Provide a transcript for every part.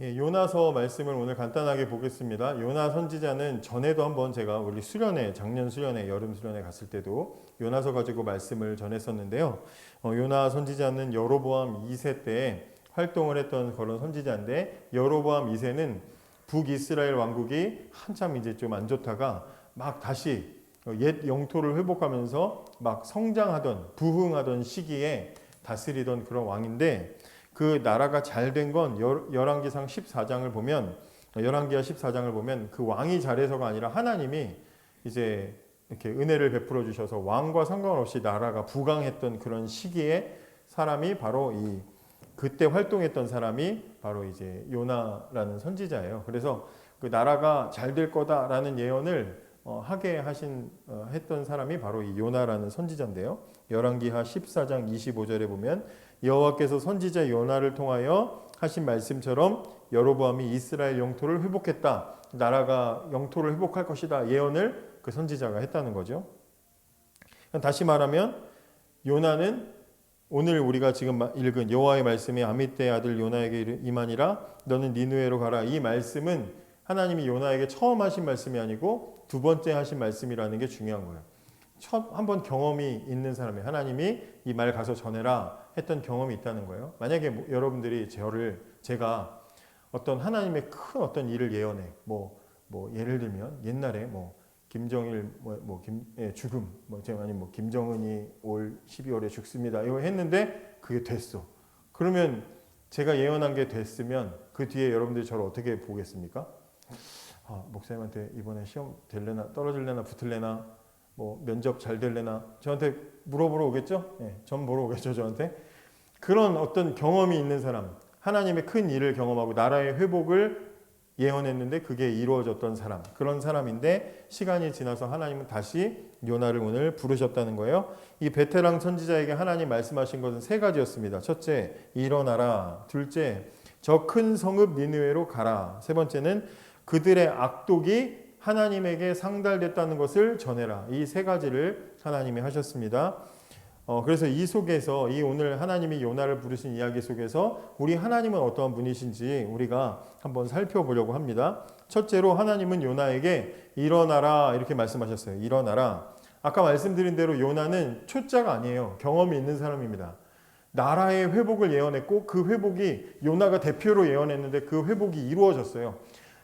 예, 요나서 말씀을 오늘 간단하게 보겠습니다. 요나 선지자는 전에도 한번 제가 우리 수련회, 작년 수련회, 여름 수련회 갔을 때도 요나서 가지고 말씀을 전했었는데요. 요나 선지자는 여로보암 2세 때 활동을 했던 그런 선지자인데, 여로보암 2세는 북이스라엘 왕국이 한참 이제 좀 안 좋다가 막 다시 옛 영토를 회복하면서 막 성장하던, 부흥하던 시기에 다스리던 그런 왕인데, 그 나라가 잘 된 건 열왕기상 14장을 보면, 열왕기하 14장을 보면 그 왕이 잘해서가 아니라 하나님이 이제 이렇게 은혜를 베풀어 주셔서 왕과 상관없이 나라가 부강했던 그런 시기에 사람이 바로 그때 활동했던 사람이 바로 이제 요나라는 선지자예요. 그래서 그 나라가 잘 될 거다라는 예언을 했던 사람이 바로 이 요나라는 선지자인데요. 열왕기하 14장 25절에 보면 여호와께서 선지자 요나를 통하여 하신 말씀처럼 여로보암이 이스라엘 영토를 회복했다. 나라가 영토를 회복할 것이다. 예언을 그 선지자가 했다는 거죠. 다시 말하면 요나는 오늘 우리가 지금 읽은 여호와의 말씀이 아미떼의 아들 요나에게 임하니라 너는 니느웨로 가라. 이 말씀은 하나님이 요나에게 처음 하신 말씀이 아니고 두 번째 하신 말씀이라는 게 중요한 거예요. 한번 경험이 있는 사람이 하나님이 이 말 가서 전해라 했던 경험이 있다는 거예요. 만약에 여러분들이 제가 어떤 하나님의 큰 어떤 일을 예언해, 예를 들면 옛날에 김정일 죽음, 아니면 김정은이 올 12월에 죽습니다. 이거 했는데 그게 됐어. 그러면 제가 예언한 게 됐으면 그 뒤에 여러분들이 저를 어떻게 보겠습니까? 목사님한테 이번에 시험 될래나 떨어질래나 붙을래나 면접 잘 될래나 저한테 물어보러 오겠죠? 네, 점 보러 오겠죠, 저한테. 그런 어떤 경험이 있는 사람, 하나님의 큰 일을 경험하고 나라의 회복을 예언했는데 그게 이루어졌던 사람, 그런 사람인데 시간이 지나서 하나님은 다시 요나를 오늘 부르셨다는 거예요. 이 베테랑 선지자에게 하나님 말씀하신 것은 세 가지였습니다. 첫째, 일어나라. 둘째, 저 큰 성읍 니느웨로 가라. 세 번째는 그들의 악독이 하나님에게 상달됐다는 것을 전해라. 이 세 가지를 하나님이 하셨습니다. 그래서 이 속에서 오늘 하나님이 요나를 부르신 이야기 속에서 우리 하나님은 어떠한 분이신지 우리가 한번 살펴보려고 합니다. 첫째로 하나님은 요나에게 일어나라 이렇게 말씀하셨어요. 일어나라. 아까 말씀드린 대로 요나는 초짜가 아니에요. 경험이 있는 사람입니다. 나라의 회복을 예언했고 그 회복이 요나가 대표로 예언했는데 그 회복이 이루어졌어요.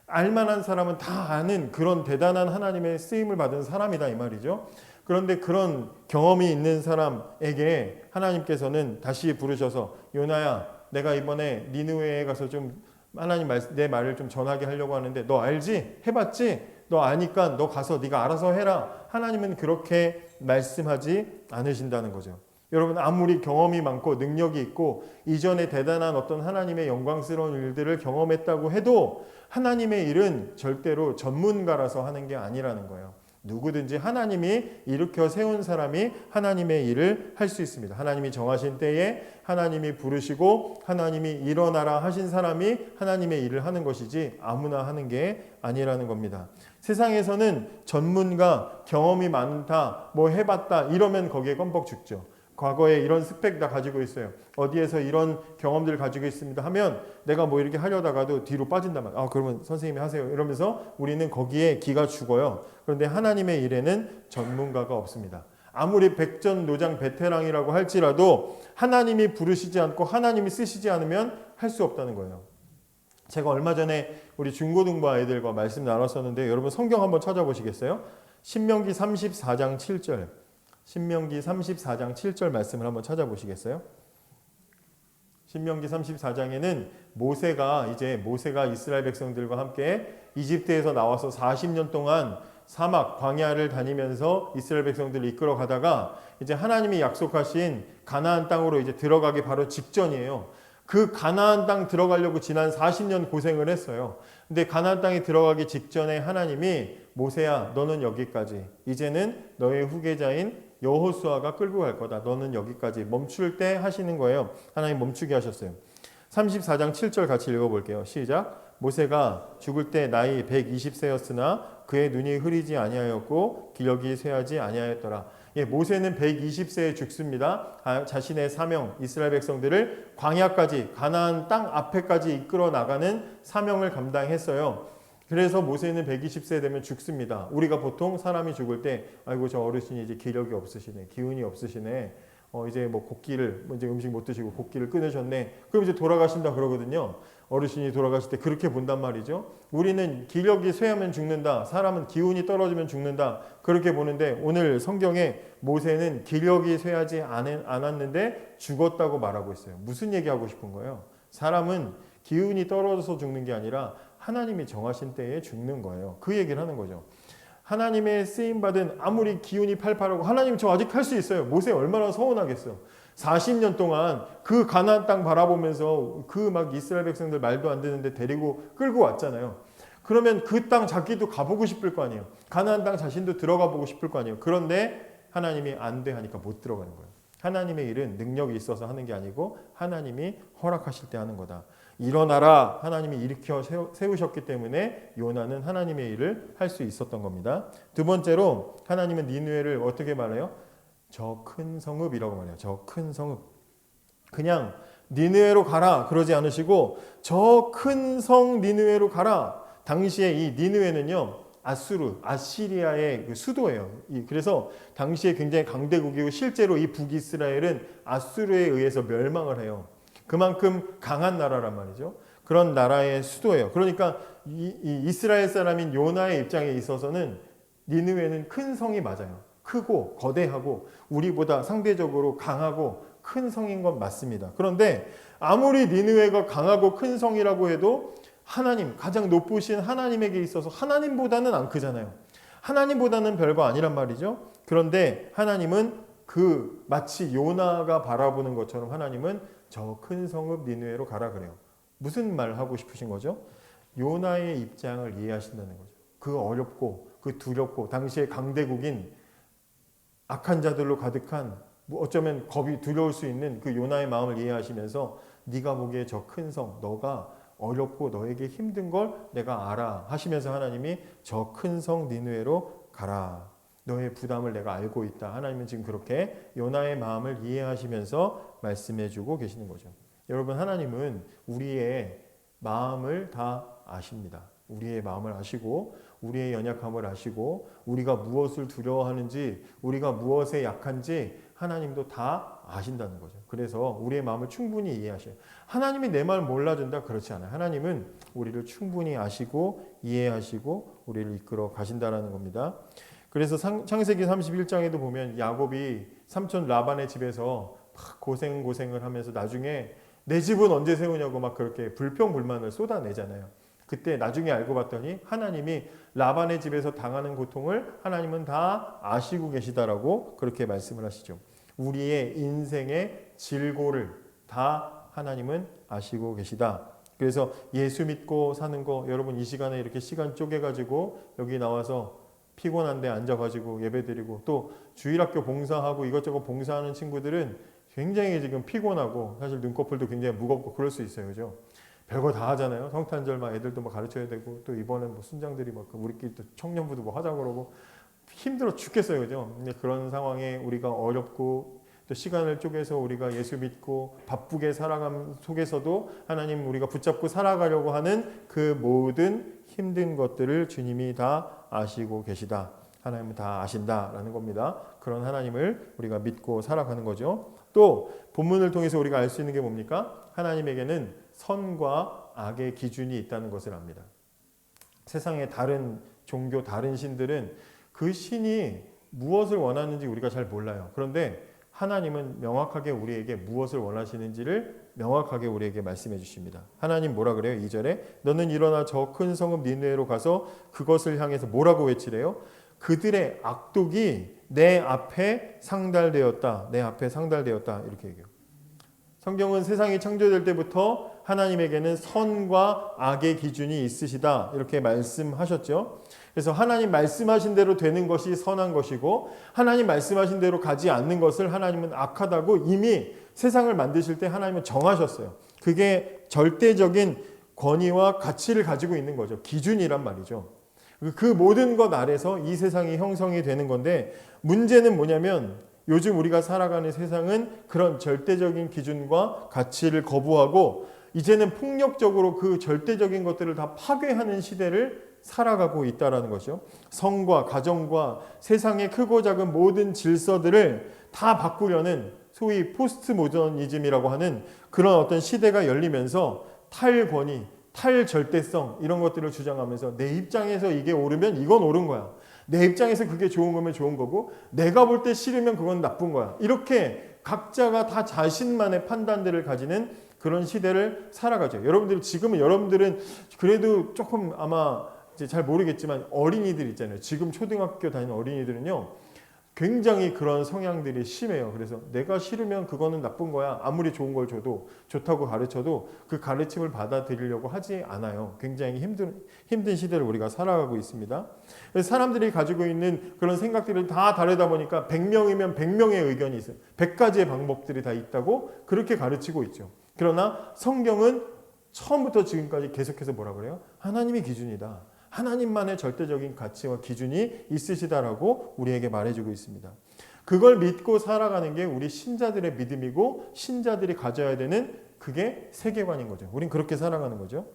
알만한 사람은 다 아는 그런 대단한 하나님의 쓰임을 받은 사람이다 이 말이죠. 그런데 그런 경험이 있는 사람에게 하나님께서는 다시 부르셔서 요나야, 내가 이번에 니느웨에 가서 좀 하나님 내 말을 좀 전하게 하려고 하는데 너 알지? 해봤지? 너 아니까 너 가서 네가 알아서 해라. 하나님은 그렇게 말씀하지 않으신다는 거죠. 여러분, 아무리 경험이 많고 능력이 있고 이전에 대단한 어떤 하나님의 영광스러운 일들을 경험했다고 해도 하나님의 일은 절대로 전문가라서 하는 게 아니라는 거예요. 누구든지 하나님이 일으켜 세운 사람이 하나님의 일을 할 수 있습니다. 하나님이 정하신 때에 하나님이 부르시고 하나님이 일어나라 하신 사람이 하나님의 일을 하는 것이지 아무나 하는 게 아니라는 겁니다. 세상에서는 전문가, 경험이 많다, 해봤다 이러면 거기에 껌뻑 죽죠. 과거에 이런 스펙 다 가지고 있어요. 어디에서 이런 경험들을 가지고 있습니다 하면 내가 이렇게 하려다가도 뒤로 빠진단 말이에요. 그러면 선생님이 하세요. 이러면서 우리는 거기에 기가 죽어요. 그런데 하나님의 일에는 전문가가 없습니다. 아무리 백전노장 베테랑이라고 할지라도 하나님이 부르시지 않고 하나님이 쓰시지 않으면 할 수 없다는 거예요. 제가 얼마 전에 우리 중고등부 아이들과 말씀 나눴었는데 여러분 성경 한번 찾아보시겠어요? 신명기 34장 7절. 신명기 34장 7절 말씀을 한번 찾아보시겠어요? 신명기 34장에는 모세가 이스라엘 백성들과 함께 이집트에서 나와서 40년 동안 사막 광야를 다니면서 이스라엘 백성들을 이끌어 가다가 이제 하나님이 약속하신 가나안 땅으로 이제 들어가기 바로 직전이에요. 그 가나안 땅 들어가려고 지난 40년 고생을 했어요. 근데 가나안 땅에 들어가기 직전에 하나님이 모세야, 너는 여기까지. 이제는 너의 후계자인 여호수아가 끌고 갈 거다. 너는 여기까지. 멈출 때 하시는 거예요. 하나님 멈추게 하셨어요. 34장 7절 같이 읽어볼게요. 시작. 모세가 죽을 때 나이 120세였으나 그의 눈이 흐리지 아니하였고 기력이 쇠하지 아니하였더라. 모세는 120세에 죽습니다. 자신의 사명, 이스라엘 백성들을 광야까지, 가나안 땅 앞에까지 이끌어 나가는 사명을 감당했어요. 그래서 모세는 120세 되면 죽습니다. 우리가 보통 사람이 죽을 때 아이고 저 어르신이 이제 기력이 없으시네, 기운이 없으시네, 이제 뭐 곡기를 이제 음식 못 드시고 곡기를 끊으셨네. 그럼 이제 돌아가신다 그러거든요. 어르신이 돌아가실 때 그렇게 본단 말이죠. 우리는 기력이 쇠하면 죽는다, 사람은 기운이 떨어지면 죽는다, 그렇게 보는데 오늘 성경에 모세는 기력이 쇠하지 않았는데 죽었다고 말하고 있어요. 무슨 얘기하고 싶은 거예요? 사람은 기운이 떨어져서 죽는 게 아니라 하나님이 정하신 때에 죽는 거예요. 그 얘기를 하는 거죠. 하나님의 쓰임받은, 아무리 기운이 팔팔하고 하나님 저 아직 할 수 있어요. 모세 얼마나 서운하겠어요. 40년 동안 그 가나안 땅 바라보면서 그 막 이스라엘 백성들 말도 안 되는데 데리고 끌고 왔잖아요. 그러면 그 땅 자기도 가보고 싶을 거 아니에요. 가나안 땅 자신도 들어가 보고 싶을 거 아니에요. 그런데 하나님이 안 돼 하니까 못 들어가는 거예요. 하나님의 일은 능력이 있어서 하는 게 아니고 하나님이 허락하실 때 하는 거다. 일어나라, 하나님이 일으켜 세우셨기 때문에 요나는 하나님의 일을 할 수 있었던 겁니다. 두 번째로 하나님은 니느웨를 어떻게 말해요? 저 큰 성읍이라고 말해요. 저 큰 성읍. 그냥 니느웨로 가라 그러지 않으시고 저 큰 성 니느웨로 가라. 당시에 이 니느웨는요, 아시리아의 그 수도예요. 그래서 당시에 굉장히 강대국이고 실제로 이 북이스라엘은 아수르에 의해서 멸망을 해요. 그만큼 강한 나라란 말이죠. 그런 나라의 수도예요. 그러니까 이 이스라엘 사람인 요나의 입장에 있어서는 니느웨는 큰 성이 맞아요. 크고 거대하고 우리보다 상대적으로 강하고 큰 성인 건 맞습니다. 그런데 아무리 니느웨가 강하고 큰 성이라고 해도 하나님, 가장 높으신 하나님에게 있어서 하나님보다는 안 크잖아요. 하나님보다는 별거 아니란 말이죠. 그런데 하나님은 마치 요나가 바라보는 것처럼 하나님은 저 큰 성읍 니느웨로 가라 그래요. 무슨 말 하고 싶으신 거죠? 요나의 입장을 이해하신다는 거죠. 그 어렵고 그 두렵고 당시의 강대국인 악한 자들로 가득한, 어쩌면 겁이 두려울 수 있는 그 요나의 마음을 이해하시면서 네가 보기에 저 큰 성, 너가 어렵고 너에게 힘든 걸 내가 알아 하시면서 하나님이 저 큰 성 니느웨로 가라. 너의 부담을 내가 알고 있다. 하나님은 지금 그렇게 요나의 마음을 이해하시면서 말씀해주고 계시는 거죠. 여러분, 하나님은 우리의 마음을 다 아십니다. 우리의 마음을 아시고 우리의 연약함을 아시고 우리가 무엇을 두려워하는지, 우리가 무엇에 약한지 하나님도 다 아신다는 거죠. 그래서 우리의 마음을 충분히 이해하셔요. 하나님이 내 마음을 몰라준다? 그렇지 않아요. 하나님은 우리를 충분히 아시고 이해하시고 우리를 이끌어 가신다는 겁니다. 그래서 창세기 31장에도 보면 야곱이 삼촌 라반의 집에서 막 고생을 하면서 나중에 내 집은 언제 세우냐고 막 그렇게 불평불만을 쏟아내잖아요. 그때 나중에 알고 봤더니 하나님이 라반의 집에서 당하는 고통을 하나님은 다 아시고 계시다라고 그렇게 말씀을 하시죠. 우리의 인생의 질고를 다 하나님은 아시고 계시다. 그래서 예수 믿고 사는 거, 여러분 이 시간에 이렇게 시간 쪼개가지고 여기 나와서 피곤한데 앉아가지고 예배드리고 또 주일학교 봉사하고 이것저것 봉사하는 친구들은 굉장히 지금 피곤하고 사실 눈꺼풀도 굉장히 무겁고 그럴 수 있어요. 그죠? 별거 다 하잖아요. 성탄절 막 애들도 막 가르쳐야 되고 또 이번엔 뭐 순장들이 막 우리끼리 또 청년부도 뭐 하자고 그러고 힘들어 죽겠어요. 그죠? 근데 그런 상황에 우리가 어렵고 또 시간을 쪼개서 우리가 예수 믿고 바쁘게 살아감 속에서도 하나님 우리가 붙잡고 살아가려고 하는 그 모든 힘든 것들을 주님이 다 아시고 계시다. 하나님은 다 아신다라는 겁니다. 그런 하나님을 우리가 믿고 살아가는 거죠. 또 본문을 통해서 우리가 알 수 있는 게 뭡니까? 하나님에게는 선과 악의 기준이 있다는 것을 압니다. 세상의 다른 종교, 다른 신들은 그 신이 무엇을 원하는지 우리가 잘 몰라요. 그런데 하나님은 명확하게 우리에게 무엇을 원하시는지를 명확하게 우리에게 말씀해 주십니다. 하나님 뭐라 그래요? 2절에 너는 일어나 저 큰 성읍 니느웨로 가서 그것을 향해서 뭐라고 외치래요? 그들의 악독이 내 앞에 상달되었다. 내 앞에 상달되었다. 이렇게 얘기해요. 성경은 세상이 창조될 때부터 하나님에게는 선과 악의 기준이 있으시다. 이렇게 말씀하셨죠. 그래서 하나님 말씀하신 대로 되는 것이 선한 것이고 하나님 말씀하신 대로 가지 않는 것을 하나님은 악하다고 이미 세상을 만드실 때 하나님은 정하셨어요. 그게 절대적인 권위와 가치를 가지고 있는 거죠. 기준이란 말이죠. 그 모든 것 아래서 이 세상이 형성이 되는 건데, 문제는 뭐냐면 요즘 우리가 살아가는 세상은 그런 절대적인 기준과 가치를 거부하고 이제는 폭력적으로 그 절대적인 것들을 다 파괴하는 시대를 살아가고 있다는 거죠. 성과 가정과 세상의 크고 작은 모든 질서들을 다 바꾸려는 소위 포스트 모더니즘이라고 하는 그런 어떤 시대가 열리면서 탈권위, 탈절대성 이런 것들을 주장하면서 내 입장에서 이게 옳으면 이건 옳은 거야. 내 입장에서 그게 좋은 거면 좋은 거고 내가 볼 때 싫으면 그건 나쁜 거야. 이렇게 각자가 다 자신만의 판단들을 가지는 그런 시대를 살아가죠. 여러분들은 그래도 조금 아마 이제 잘 모르겠지만 어린이들 있잖아요. 지금 초등학교 다니는 어린이들은요. 굉장히 그런 성향들이 심해요. 그래서 내가 싫으면 그거는 나쁜 거야. 아무리 좋은 걸 줘도 좋다고 가르쳐도 그 가르침을 받아들이려고 하지 않아요. 굉장히 힘든 시대를 우리가 살아가고 있습니다. 그래서 사람들이 가지고 있는 그런 생각들이 다 다르다 보니까 100명이면 100명의 의견이 있어요. 100가지의 방법들이 다 있다고 그렇게 가르치고 있죠. 그러나 성경은 처음부터 지금까지 계속해서 뭐라 그래요? 하나님이 기준이다. 하나님만의 절대적인 가치와 기준이 있으시다라고 우리에게 말해주고 있습니다. 그걸 믿고 살아가는 게 우리 신자들의 믿음이고 신자들이 가져야 되는 그게 세계관인 거죠. 우린 그렇게 살아가는 거죠.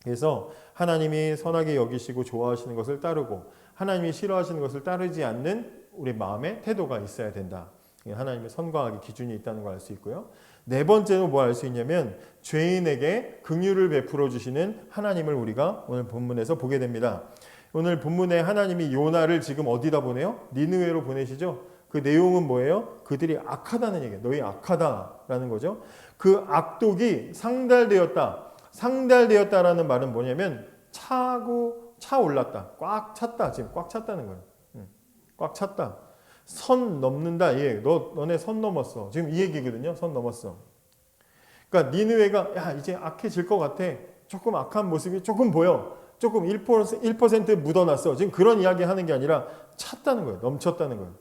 그래서 하나님이 선하게 여기시고 좋아하시는 것을 따르고 하나님이 싫어하시는 것을 따르지 않는 우리 마음의 태도가 있어야 된다. 하나님의 선과 악의 기준이 있다는 걸 알 수 있고요. 네 번째는 뭘 알 수 있냐면 죄인에게 긍휼을 베풀어 주시는 하나님을 우리가 오늘 본문에서 보게 됩니다. 오늘 본문에 하나님이 요나를 지금 어디다 보내요? 니느웨로 보내시죠. 그 내용은 뭐예요? 그들이 악하다는 얘기예요. 너희 악하다라는 거죠. 그 악독이 상달되었다. 상달되었다라는 말은 뭐냐면 차 올랐다. 꽉 찼다. 지금 꽉 찼다는 거예요. 꽉 찼다. 선 넘는다. 예, 너네 선 넘었어. 지금 이 얘기거든요. 선 넘었어. 그러니까 니느웨가 야 이제 악해질 것 같아. 조금 악한 모습이 조금 보여. 조금 1% 묻어났어. 지금 그런 이야기 하는 게 아니라 찼다는 거예요. 넘쳤다는 거예요.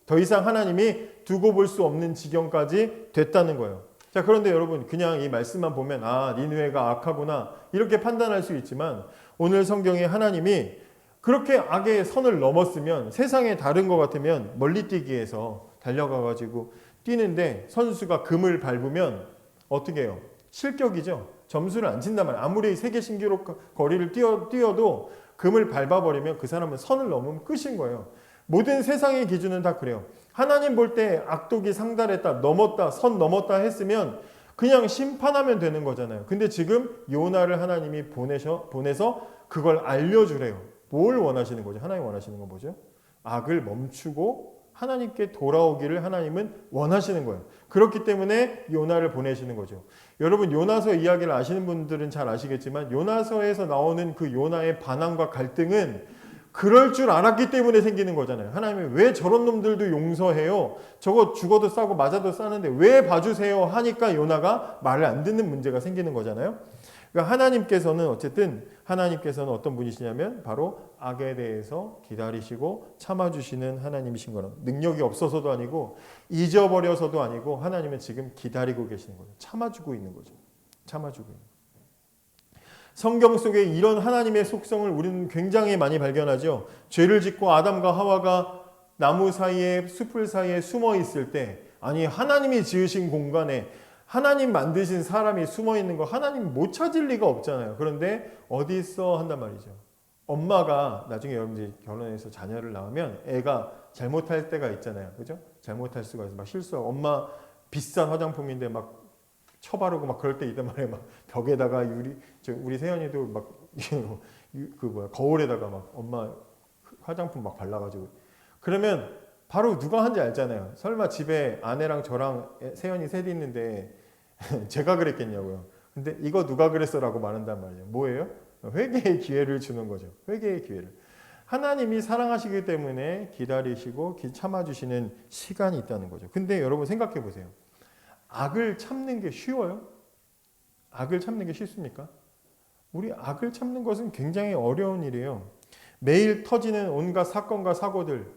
더 이상 하나님이 두고 볼 수 없는 지경까지 됐다는 거예요. 자, 그런데 여러분 그냥 이 말씀만 보면 아 니느웨가 악하구나 이렇게 판단할 수 있지만 오늘 성경에 하나님이 그렇게 악의 선을 넘었으면 세상에 다른 것 같으면 멀리뛰기에서 달려가가지고 뛰는데 선수가 금을 밟으면 어떻게 해요? 실격이죠. 점수를 안 친단 말이에요. 아무리 세계 신기록 거리를 뛰어도 금을 밟아버리면 그 사람은 선을 넘으면 끝인 거예요. 모든 세상의 기준은 다 그래요. 하나님 볼 때 악독이 상달했다, 넘었다, 선 넘었다 했으면 그냥 심판하면 되는 거잖아요. 근데 지금 요나를 하나님이 보내서 그걸 알려주래요. 뭘 원하시는 거죠? 하나님 원하시는 건 뭐죠? 악을 멈추고 하나님께 돌아오기를 하나님은 원하시는 거예요. 그렇기 때문에 요나를 보내시는 거죠. 여러분 요나서 이야기를 아시는 분들은 잘 아시겠지만 요나서에서 나오는 그 요나의 반항과 갈등은 그럴 줄 알았기 때문에 생기는 거잖아요. 하나님이 왜 저런 놈들도 용서해요? 저거 죽어도 싸고 맞아도 싸는데 왜 봐주세요? 하니까 요나가 말을 안 듣는 문제가 생기는 거잖아요. 그러니까 하나님께서는 어떤 분이시냐면 바로 악에 대해서 기다리시고 참아주시는 하나님이신 거는 능력이 없어서도 아니고 잊어버려서도 아니고 하나님은 지금 기다리고 계시는 거죠. 참아주고 있는 거죠. 참아주고 있는 거죠. 성경 속에 이런 하나님의 속성을 우리는 굉장히 많이 발견하죠. 죄를 짓고 아담과 하와가 나무 사이에 숲을 사이에 숨어 있을 때 아니 하나님이 지으신 공간에 하나님 만드신 사람이 숨어있는 거 하나님 못 찾을 리가 없잖아요. 그런데 어디 있어 한단 말이죠. 엄마가 나중에 여러분들이 결혼해서 자녀를 낳으면 애가 잘못할 때가 있잖아요. 그죠? 잘못할 수가 있어. 막 실수하고 엄마 비싼 화장품인데 막 쳐바르고 막 그럴 때 있단 말이에요. 막 벽에다가 우리 세연이도 막 거울에다가 막 엄마 화장품 막 발라가지고 그러면 바로 누가 한지 알잖아요. 설마 집에 아내랑 저랑 세연이 셋이 있는데 제가 그랬겠냐고요. 근데 이거 누가 그랬어라고 말한단 말이에요. 뭐예요? 회개의 기회를 주는 거죠. 회개의 기회를. 하나님이 사랑하시기 때문에 기다리시고 참아주시는 시간이 있다는 거죠. 근데 여러분 생각해 보세요. 악을 참는 게 쉬워요? 악을 참는 게 쉽습니까? 우리 악을 참는 것은 굉장히 어려운 일이에요. 매일 터지는 온갖 사건과 사고들,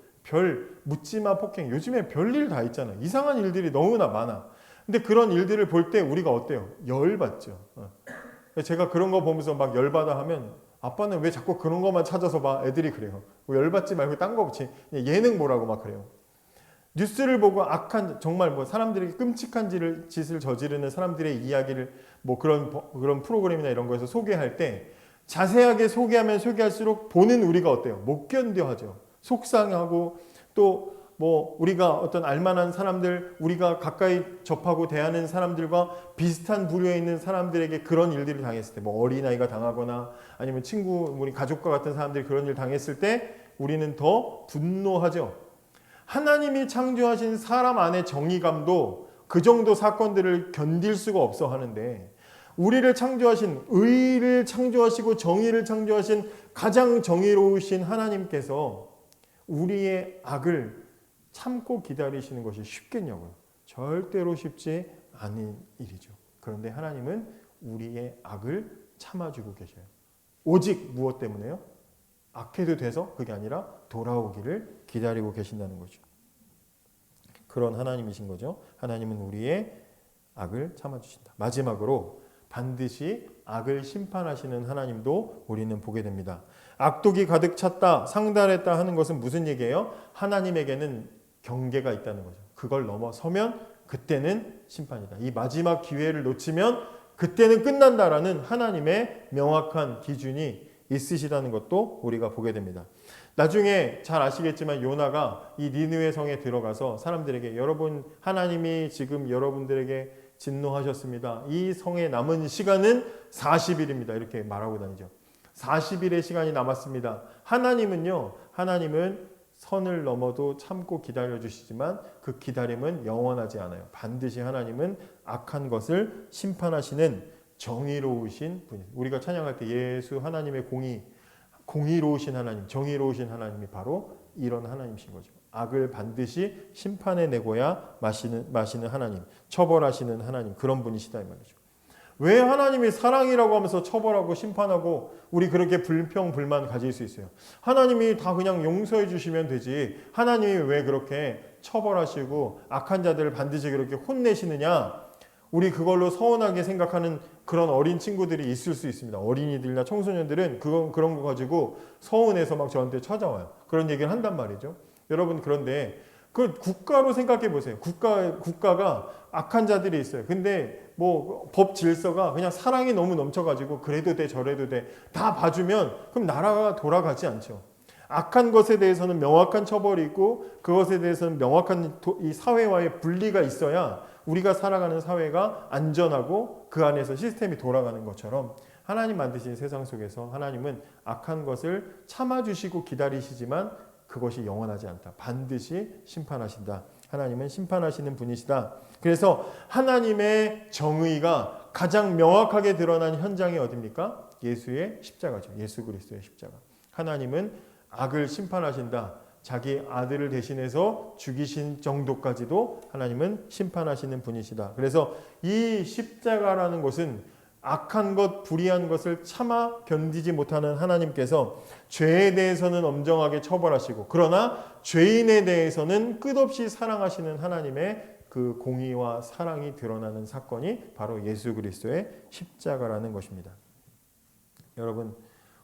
묻지마 폭행, 요즘에 별일 다 있잖아요. 이상한 일들이 너무나 많아. 근데 그런 일들을 볼 때 우리가 어때요? 열받죠. 제가 그런 거 보면서 막 열받아 하면 아빠는 왜 자꾸 그런 것만 찾아서 봐? 애들이 그래요. 뭐 열받지 말고 딴 거 붙이. 예능 보라고 막 그래요. 뉴스를 보고 악한, 정말 뭐 사람들에게 끔찍한 짓을 저지르는 사람들의 이야기를 뭐 그런 프로그램이나 이런 거에서 소개할 때 자세하게 소개하면 소개할수록 보는 우리가 어때요? 못 견뎌 하죠. 속상하고 또 뭐 우리가 어떤 알만한 사람들, 우리가 가까이 접하고 대하는 사람들과 비슷한 부류에 있는 사람들에게 그런 일들을 당했을 때, 뭐 어린아이가 당하거나 아니면 친구, 우리 가족과 같은 사람들이 그런 일 당했을 때 우리는 더 분노하죠. 하나님이 창조하신 사람 안의 정의감도 그 정도 사건들을 견딜 수가 없어 하는데, 우리를 창조하신, 의를 창조하시고 정의를 창조하신 가장 정의로우신 하나님께서 우리의 악을 참고 기다리시는 것이 쉽겠냐고요. 절대로 쉽지 않은 일이죠. 그런데 하나님은 우리의 악을 참아주고 계셔요. 오직 무엇 때문에요? 악해도 돼서 그게 아니라 돌아오기를 기다리고 계신다는 거죠. 그런 하나님이신 거죠. 하나님은 우리의 악을 참아주신다. 마지막으로 반드시 악을 심판하시는 하나님도 우리는 보게 됩니다. 악독이 가득 찼다, 상달했다 하는 것은 무슨 얘기예요? 하나님에게는 경계가 있다는 거죠. 그걸 넘어서면 그때는 심판이다. 이 마지막 기회를 놓치면 그때는 끝난다라는 하나님의 명확한 기준이 있으시다는 것도 우리가 보게 됩니다. 나중에 잘 아시겠지만 요나가 이 니느웨 성에 들어가서 사람들에게, 여러분, 하나님이 지금 여러분들에게 진노하셨습니다. 이 성에 남은 시간은 40일입니다. 이렇게 말하고 다니죠. 40일의 시간이 남았습니다. 하나님은 선을 넘어도 참고 기다려주시지만 그 기다림은 영원하지 않아요. 반드시 하나님은 악한 것을 심판하시는 정의로우신 분이에요. 우리가 찬양할 때 예수 하나님의 공의로우신 하나님, 정의로우신 하나님이 바로 이런 하나님이신 거죠. 악을 반드시 심판해 내고야 마시는 하나님, 처벌하시는 하나님, 그런 분이시다 이 말이죠. 왜 하나님이 사랑이라고 하면서 처벌하고 심판하고 우리 그렇게 불평불만 가질 수 있어요? 하나님이 다 그냥 용서해 주시면 되지, 하나님이 왜 그렇게 처벌하시고 악한 자들을 반드시 그렇게 혼내시느냐? 우리 그걸로 서운하게 생각하는 그런 어린 친구들이 있을 수 있습니다. 어린이들이나 청소년들은 그런 거 가지고 서운해서 막 저한테 찾아와요. 그런 얘기를 한단 말이죠. 여러분, 그런데 그 국가로 생각해 보세요. 국가가 악한 자들이 있어요. 근데 뭐 법 질서가 그냥 사랑이 너무 넘쳐가지고 그래도 돼 저래도 돼 다 봐주면 그럼 나라가 돌아가지 않죠. 악한 것에 대해서는 명확한 처벌이 있고 그것에 대해서는 명확한 이 사회와의 분리가 있어야 우리가 살아가는 사회가 안전하고 그 안에서 시스템이 돌아가는 것처럼, 하나님 만드신 세상 속에서 하나님은 악한 것을 참아주시고 기다리시지만 그것이 영원하지 않다. 반드시 심판하신다. 하나님은 심판하시는 분이시다. 그래서 하나님의 정의가 가장 명확하게 드러난 현장이 어디입니까? 예수의 십자가죠. 예수 그리스도의 십자가. 하나님은 악을 심판하신다. 자기 아들을 대신해서 죽이신 정도까지도 하나님은 심판하시는 분이시다. 그래서 이 십자가라는 것은 악한 것, 불의한 것을 참아 견디지 못하는 하나님께서 죄에 대해서는 엄정하게 처벌하시고, 그러나 죄인에 대해서는 끝없이 사랑하시는 하나님의 그 공의와 사랑이 드러나는 사건이 바로 예수 그리스도의 십자가라는 것입니다. 여러분,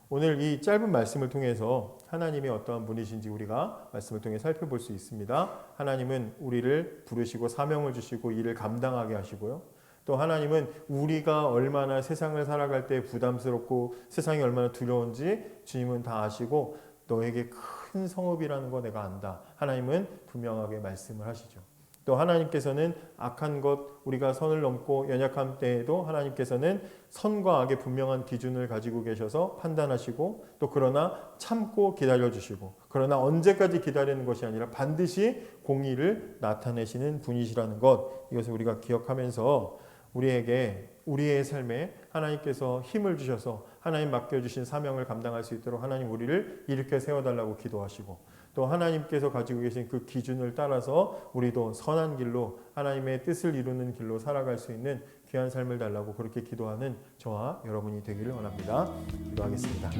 오늘 이 짧은 말씀을 통해서 하나님이 어떠한 분이신지 우리가 말씀을 통해 살펴볼 수 있습니다. 하나님은 우리를 부르시고 사명을 주시고 일을 감당하게 하시고요. 또 하나님은 우리가 얼마나 세상을 살아갈 때 부담스럽고 세상이 얼마나 두려운지 주님은 다 아시고, 너에게 큰 성읍이라는 거 내가 안다. 하나님은 분명하게 말씀을 하시죠. 또 하나님께서는 악한 것, 우리가 선을 넘고 연약한 때에도 하나님께서는 선과 악의 분명한 기준을 가지고 계셔서 판단하시고, 또 그러나 참고 기다려주시고, 그러나 언제까지 기다리는 것이 아니라 반드시 공의를 나타내시는 분이시라는 것, 이것을 우리가 기억하면서 우리에게 우리의 삶에 하나님께서 힘을 주셔서 하나님 맡겨주신 사명을 감당할 수 있도록 하나님 우리를 일으켜 세워달라고 기도하시고, 또 하나님께서 가지고 계신 그 기준을 따라서 우리도 선한 길로 하나님의 뜻을 이루는 길로 살아갈 수 있는 귀한 삶을 달라고 그렇게 기도하는 저와 여러분이 되기를 원합니다. 기도하겠습니다.